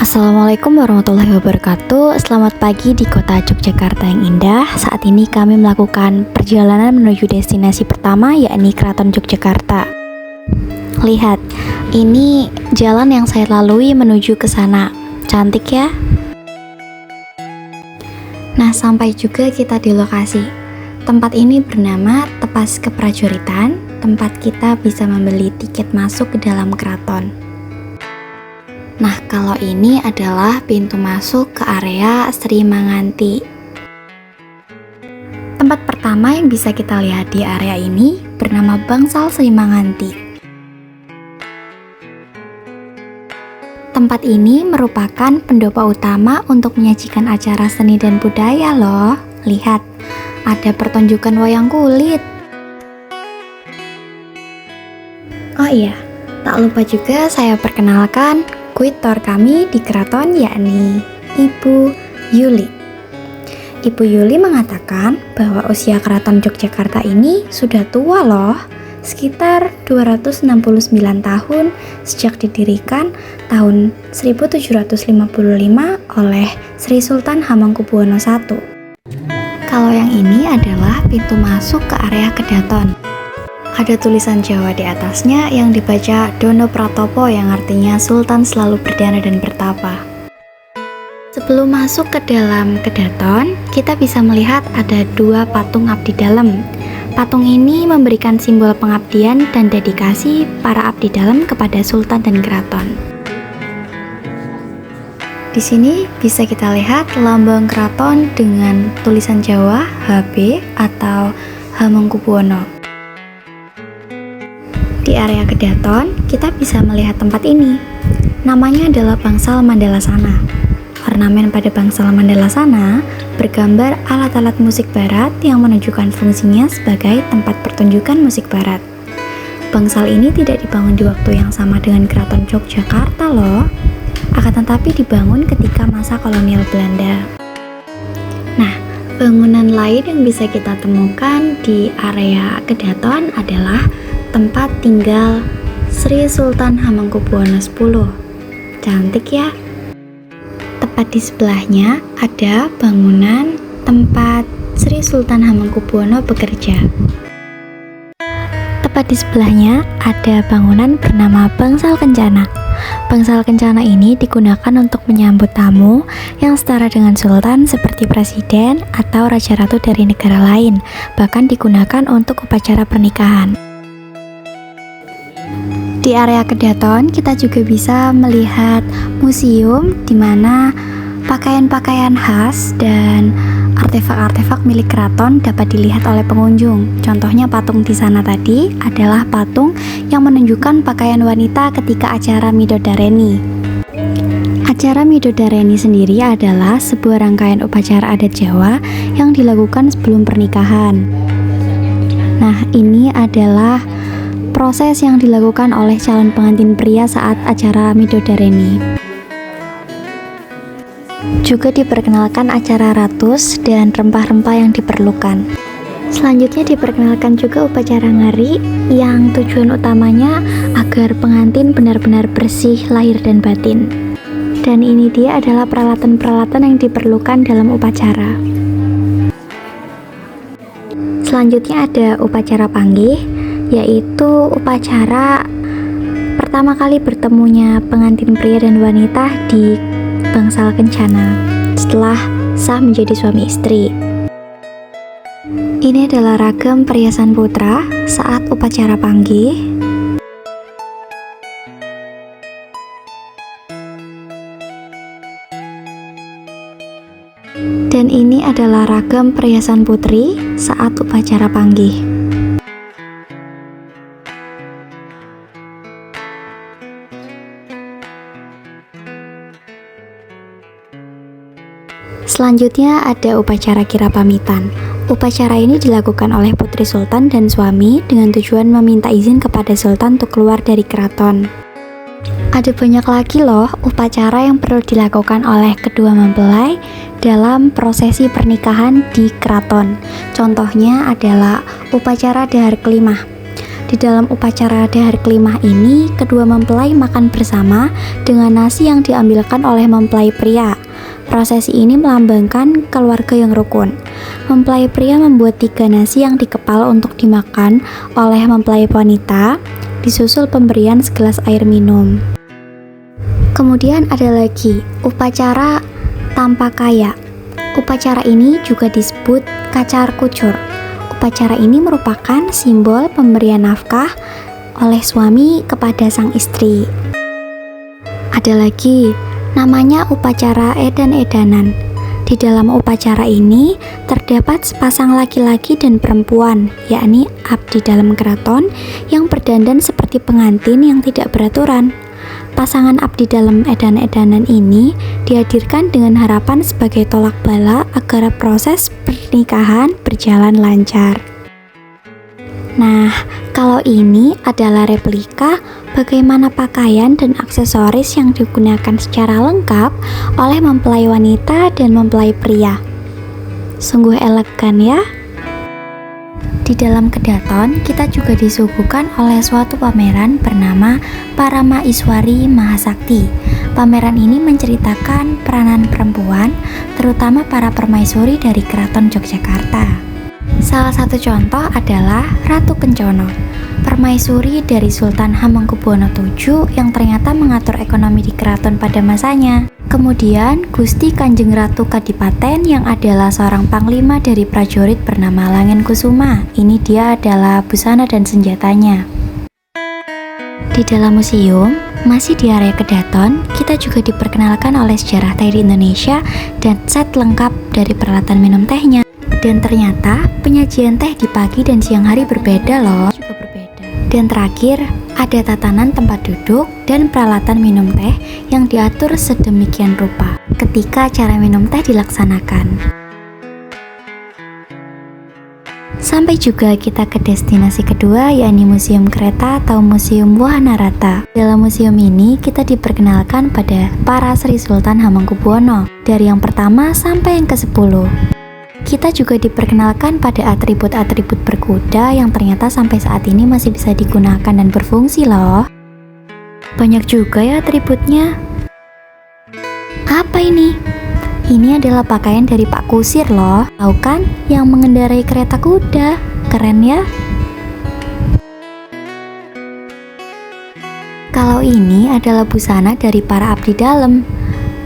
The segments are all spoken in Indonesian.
Assalamualaikum warahmatullahi wabarakatuh. Selamat pagi di kota Yogyakarta yang indah. Saat ini kami melakukan perjalanan menuju destinasi pertama, yakni Keraton Yogyakarta. Lihat, ini jalan yang saya lalui menuju ke sana. Cantik ya? Nah, sampai juga kita di lokasi. Tempat ini bernama Tepas Keprajuritan. Tempat kita bisa membeli tiket masuk ke dalam keraton. Nah, kalau ini adalah pintu masuk ke area Sri Manganti. Tempat pertama yang bisa kita lihat di area ini bernama Bangsal Sri Manganti. Tempat ini merupakan pendopo utama untuk menyajikan acara seni dan budaya loh. Lihat, ada pertunjukan wayang kulit. Oh iya, tak lupa juga saya perkenalkan kuitor kami di keraton, yakni Ibu Yuli. Ibu Yuli mengatakan bahwa usia keraton Yogyakarta ini sudah tua loh, sekitar 269 tahun sejak didirikan tahun 1755 oleh Sri Sultan Hamengkubuwono I. Kalau yang ini adalah pintu masuk ke area Kedaton. Ada tulisan Jawa di atasnya yang dibaca Dono Pratopo, yang artinya Sultan selalu berdana dan bertapa. Sebelum masuk ke dalam Kedaton, kita bisa melihat ada dua patung abdi dalam. Patung ini memberikan simbol pengabdian dan dedikasi para abdi dalam kepada Sultan dan keraton. Di sini bisa kita lihat lambang keraton dengan tulisan Jawa HB atau Hamengkubuwono. Di area Kedaton, kita bisa melihat tempat ini. Namanya adalah Bangsal Mandalasana. Ornamen pada Bangsal Mandalasana bergambar alat-alat musik barat yang menunjukkan fungsinya sebagai tempat pertunjukan musik barat. Bangsal ini tidak dibangun di waktu yang sama dengan Keraton Yogyakarta loh. Akan tetapi dibangun ketika masa kolonial Belanda. Nah, bangunan lain yang bisa kita temukan di area Kedaton adalah tempat tinggal Sri Sultan Hamengkubuwono X. Cantik ya? Tepat di sebelahnya ada bangunan tempat Sri Sultan Hamengkubuwono bekerja. Tepat di sebelahnya ada bangunan bernama Bangsal Kencana. Bangsal Kencana ini digunakan untuk menyambut tamu yang setara dengan sultan seperti presiden atau raja ratu dari negara lain, bahkan digunakan untuk upacara pernikahan. Di area Kedaton, kita juga bisa melihat museum di mana pakaian-pakaian khas dan artefak-artefak milik keraton dapat dilihat oleh pengunjung. Contohnya patung di sana tadi adalah patung yang menunjukkan pakaian wanita ketika acara Midodareni. Acara Midodareni sendiri adalah sebuah rangkaian upacara adat Jawa yang dilakukan sebelum pernikahan. Nah, ini adalah proses yang dilakukan oleh calon pengantin pria saat acara Midodareni. Juga diperkenalkan acara ratus dan rempah-rempah yang diperlukan. Selanjutnya diperkenalkan juga upacara ngari yang tujuan utamanya agar pengantin benar-benar bersih lahir dan batin. Dan ini dia adalah peralatan-peralatan yang diperlukan dalam upacara. Selanjutnya ada upacara panggih, yaitu upacara pertama kali bertemunya pengantin pria dan wanita di Bangsal Kencana setelah sah menjadi suami istri. Ini adalah ragam perhiasan putra saat upacara panggih. Dan ini adalah ragam perhiasan putri saat upacara panggih. Selanjutnya ada upacara kira pamitan. Upacara ini dilakukan oleh putri sultan dan suami dengan tujuan meminta izin kepada sultan untuk keluar dari keraton. Ada banyak lagi loh upacara yang perlu dilakukan oleh kedua mempelai dalam prosesi pernikahan di keraton. Contohnya adalah upacara dahar kelimah. Di dalam upacara dahar kelimah ini, kedua mempelai makan bersama dengan nasi yang diambilkan oleh mempelai pria. Prosesi ini melambangkan keluarga yang rukun. Mempelai pria membuat 3 nasi yang dikepal untuk dimakan oleh mempelai wanita, disusul pemberian segelas air minum. Kemudian ada lagi upacara tampakaya. Upacara ini juga disebut kacar kucur. Upacara ini merupakan simbol pemberian nafkah oleh suami kepada sang istri. Ada lagi, namanya upacara edan-edanan. Di dalam upacara ini terdapat sepasang laki-laki dan perempuan, yakni abdi dalam keraton yang berdandan seperti pengantin yang tidak beraturan. Pasangan abdi dalam edan-edanan ini dihadirkan dengan harapan sebagai tolak bala agar proses pernikahan berjalan lancar. Nah, kalau ini adalah replika bagaimana pakaian dan aksesoris yang digunakan secara lengkap oleh mempelai wanita dan mempelai pria. Sungguh elegan ya. Di dalam kedaton, kita juga disuguhkan oleh suatu pameran bernama Parama Iswari Mahasakti. Pameran ini menceritakan peranan perempuan, terutama para permaisuri dari Keraton Yogyakarta. Salah satu contoh adalah Ratu Kencono, permaisuri dari Sultan Hamengkubuwono VII yang ternyata mengatur ekonomi di keraton pada masanya. Kemudian Gusti Kanjeng Ratu Kadipaten yang adalah seorang panglima dari prajurit bernama Langen Kusuma. Ini dia adalah busana dan senjatanya. Di dalam museum, masih di area kedaton, kita juga diperkenalkan oleh sejarah teh di Indonesia dan set lengkap dari peralatan minum tehnya. Dan ternyata penyajian teh di pagi dan siang hari berbeda loh. Dan terakhir, ada tatanan tempat duduk dan peralatan minum teh yang diatur sedemikian rupa ketika cara minum teh dilaksanakan. Sampai juga kita ke destinasi kedua, yakni Museum Kereta atau Museum Wahana Rata. Dalam museum ini, kita diperkenalkan pada para Sri Sultan Hamengkubuwono, dari yang pertama sampai yang ke-10. Kita juga diperkenalkan pada atribut-atribut berkuda yang ternyata sampai saat ini masih bisa digunakan dan berfungsi loh. Banyak juga ya atributnya. Apa ini? Ini adalah pakaian dari Pak Kusir loh. Tahu kan? Yang mengendarai kereta kuda. Keren ya? Kalau ini adalah busana dari para abdi dalam.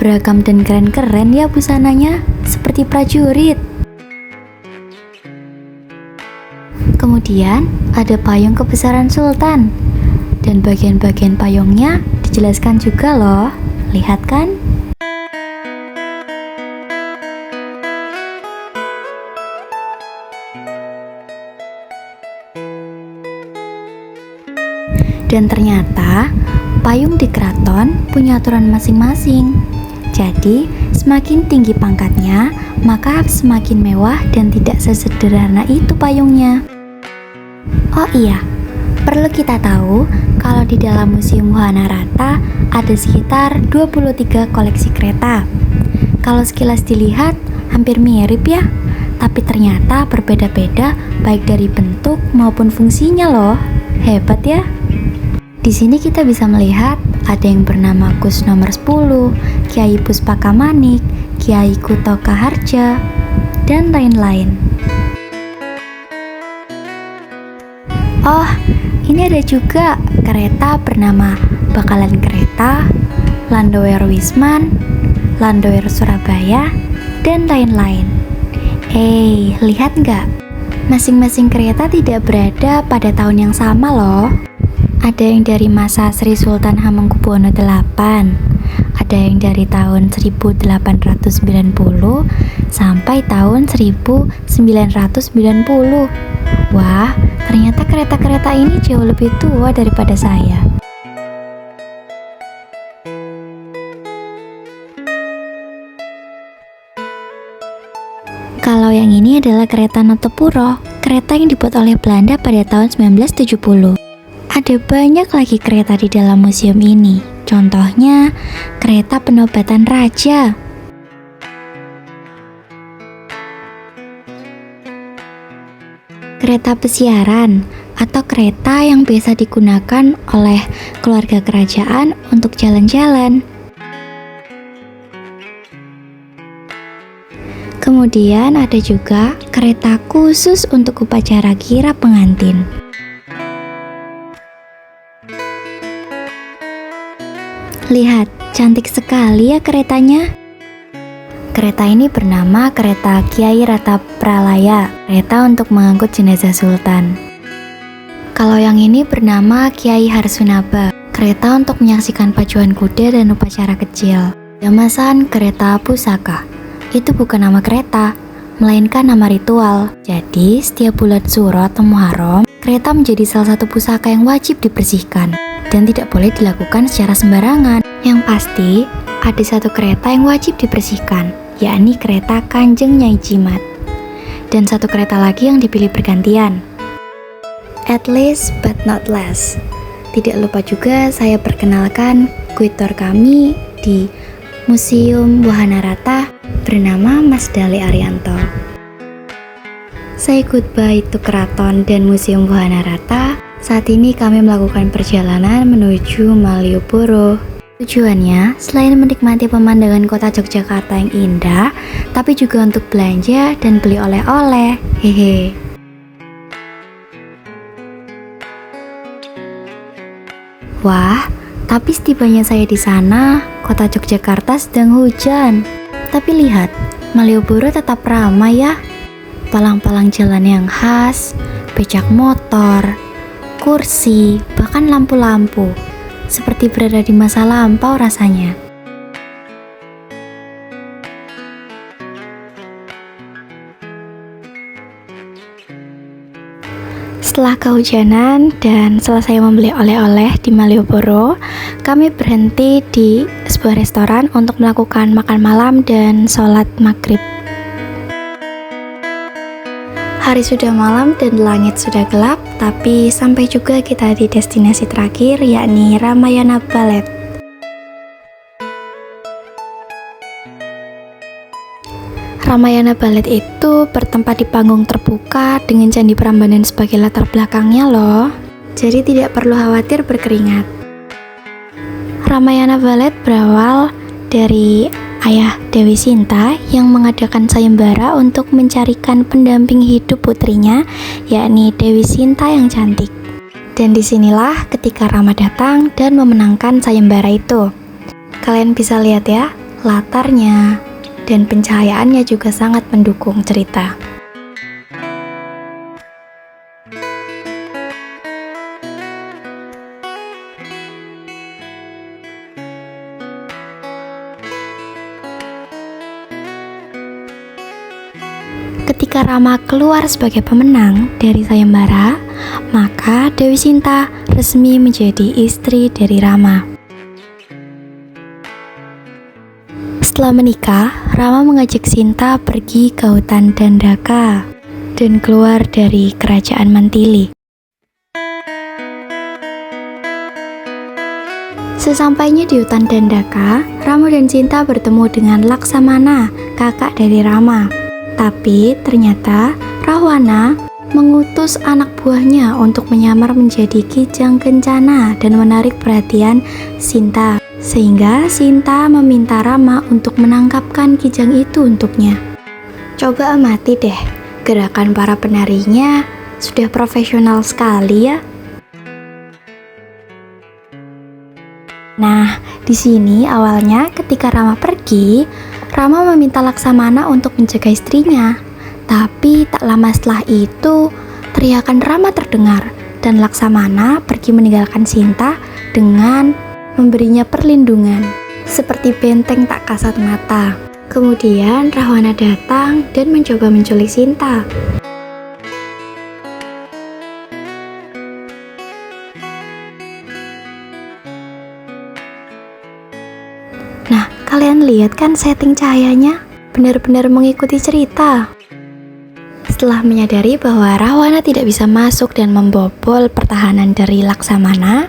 Beragam dan keren-keren ya busananya, seperti prajurit. Kemudian ada payung kebesaran sultan, dan bagian-bagian payungnya dijelaskan juga loh. Lihat kan? Dan ternyata payung di keraton punya aturan masing-masing. Jadi semakin tinggi pangkatnya, maka semakin mewah dan tidak sesederhana itu payungnya. Oh iya, perlu kita tahu kalau di dalam Museum Wahana Rata ada sekitar 23 koleksi kereta. Kalau sekilas dilihat hampir mirip ya, tapi ternyata berbeda-beda baik dari bentuk maupun fungsinya loh. Hebat ya. Di sini kita bisa melihat ada yang bernama Kus nomor 10, Kiai Puspaka Manik, Kiai Kuto Kaharja, dan lain-lain. Oh, ini ada juga kereta bernama Bakalan Kereta, Landower Wisman, Landower Surabaya, dan lain-lain. Lihat nggak? Masing-masing kereta tidak berada pada tahun yang sama loh. Ada yang dari masa Sri Sultan Hamengkubuwono VIII, ada yang dari tahun 1890 sampai tahun 1990. Wah, ternyata kereta-kereta ini jauh lebih tua daripada saya. Kalau yang ini adalah kereta Notopuro, kereta yang dibuat oleh Belanda pada tahun 1970. Ada banyak lagi kereta di dalam museum ini. Contohnya, kereta penobatan raja. Kereta pesiaran atau kereta yang biasa digunakan oleh keluarga kerajaan untuk jalan-jalan. Kemudian ada juga kereta khusus untuk upacara kirap pengantin. Lihat, cantik sekali ya keretanya. Kereta ini bernama kereta Kiai Rata Pralaya, kereta untuk mengangkut jenazah sultan. Kalau yang ini bernama Kiai Harsunaba, kereta untuk menyaksikan pacuan kuda dan upacara kecil. Damasan kereta pusaka. Itu bukan nama kereta, melainkan nama ritual. Jadi, setiap bulan Suro atau Muharram, kereta menjadi salah satu pusaka yang wajib dibersihkan dan tidak boleh dilakukan secara sembarangan. Yang pasti, ada satu kereta yang wajib dibersihkan, yakni kereta Kanjeng Nyai Jimat. Dan satu kereta lagi yang dipilih bergantian. At least but not less. Tidak lupa juga saya perkenalkan kuitor kami di Museum Wahana Rata bernama Mas Dali Arianto. Say goodbye to Keraton dan Museum Wahana Rata. Saat ini kami melakukan perjalanan menuju Malioboro. Tujuannya selain menikmati pemandangan kota Yogyakarta yang indah, tapi juga untuk belanja dan beli oleh-oleh. Hehe. Wah, tapi setibanya saya di sana, kota Yogyakarta sedang hujan. Tapi lihat, Malioboro tetap ramai ya. Palang-palang jalan yang khas, becak motor, kursi, bahkan lampu-lampu. Seperti berada di masa lampau rasanya. Setelah kehujanan dan selesai membeli oleh-oleh di Malioboro, kami berhenti di sebuah restoran untuk melakukan makan malam dan sholat maghrib. Hari sudah malam dan langit sudah gelap, tapi sampai juga kita di destinasi terakhir, yakni Ramayana Ballet. Ramayana Ballet itu bertempat di panggung terbuka dengan Candi Prambanan sebagai latar belakangnya loh. Jadi tidak perlu khawatir berkeringat. Ramayana Ballet berawal dari ayah Dewi Sinta yang mengadakan sayembara untuk mencarikan pendamping hidup putrinya, yakni Dewi Sinta yang cantik. Dan disinilah ketika Rama datang dan memenangkan sayembara itu. Kalian bisa lihat ya, latarnya dan pencahayaannya juga sangat mendukung cerita. Ketika Rama keluar sebagai pemenang dari sayembara, maka Dewi Sinta resmi menjadi istri dari Rama. Setelah menikah, Rama mengajak Sinta pergi ke hutan Dandaka dan keluar dari kerajaan Mantili. Sesampainya di hutan Dandaka, Rama dan Sinta bertemu dengan Laksamana, kakak dari Rama. Tapi ternyata Rahwana mengutus anak buahnya untuk menyamar menjadi Kijang Kencana dan menarik perhatian Sinta. Sehingga Sinta meminta Rama untuk menangkapkan Kijang itu untuknya. Coba amati deh, gerakan para penarinya sudah profesional sekali ya. Nah, di sini awalnya ketika Rama pergi, Rama meminta Laksamana untuk menjaga istrinya. Tapi tak lama setelah itu, teriakan Rama terdengar dan Laksamana pergi meninggalkan Sinta dengan memberinya perlindungan, seperti benteng tak kasat mata. Kemudian Rahwana datang dan mencoba menculik Sinta. Nah, kalian lihat kan setting cahayanya? Benar-benar mengikuti cerita. Setelah menyadari bahwa Rahwana tidak bisa masuk dan membobol pertahanan dari Laksamana,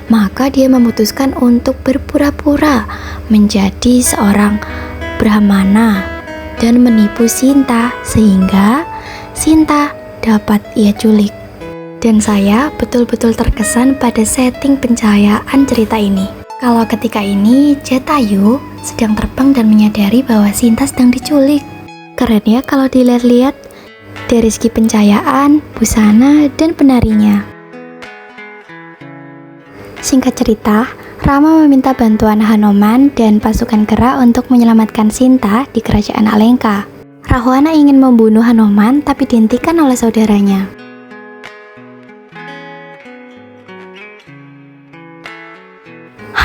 maka dia memutuskan untuk berpura-pura menjadi seorang Brahmana dan menipu Sinta sehingga Sinta dapat ia culik. Dan saya betul-betul terkesan pada setting pencahayaan cerita ini. Kalau ketika ini, Jatayu sedang terbang dan menyadari bahwa Sinta sedang diculik. Keren ya kalau dilihat-lihat, dari segi pencahayaan, busana, dan penarinya. Singkat cerita, Rama meminta bantuan Hanuman dan pasukan Kera untuk menyelamatkan Sinta di kerajaan Alengka. Rahwana ingin membunuh Hanuman tapi dihentikan oleh saudaranya.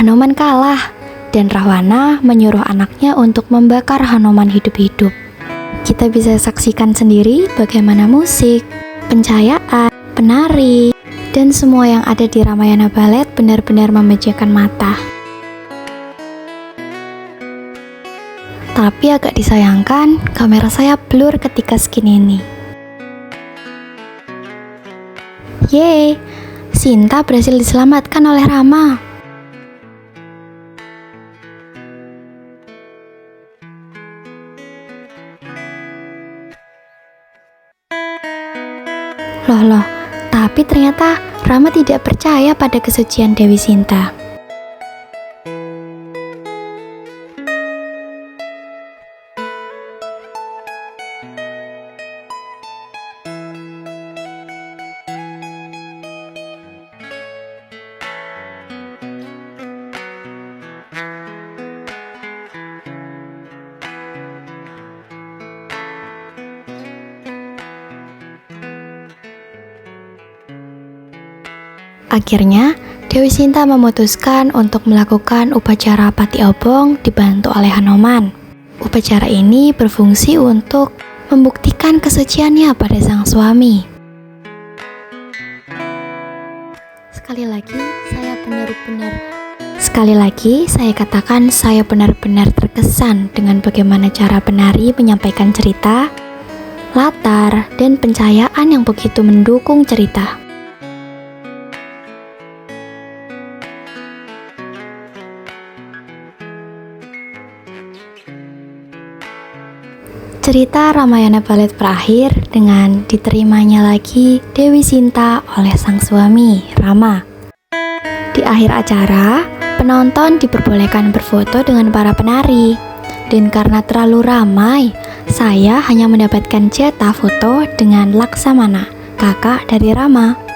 Hanuman kalah dan Rahwana menyuruh anaknya untuk membakar Hanuman hidup-hidup. Kita bisa saksikan sendiri bagaimana musik, pencahayaan, penari, dan semua yang ada di Ramayana Ballet benar-benar memanjakan mata. Tapi agak disayangkan, kamera saya blur ketika skin ini. Yeay, Sinta berhasil diselamatkan oleh Rama. Loh, tapi ternyata Rama tidak percaya pada kesucian Dewi Sinta. Akhirnya, Dewi Sinta memutuskan untuk melakukan upacara Pati Obong dibantu oleh Hanuman. Upacara ini berfungsi untuk membuktikan kesuciannya pada sang suami. Sekali lagi, saya katakan saya benar-benar terkesan dengan bagaimana cara penari menyampaikan cerita, latar, dan pencahayaan yang begitu mendukung cerita. Cerita Ramayana Ballet berakhir dengan diterimanya lagi Dewi Sinta oleh sang suami, Rama. Di akhir acara, penonton diperbolehkan berfoto dengan para penari. Dan karena terlalu ramai, saya hanya mendapatkan jatah foto dengan Laksamana, kakak dari Rama.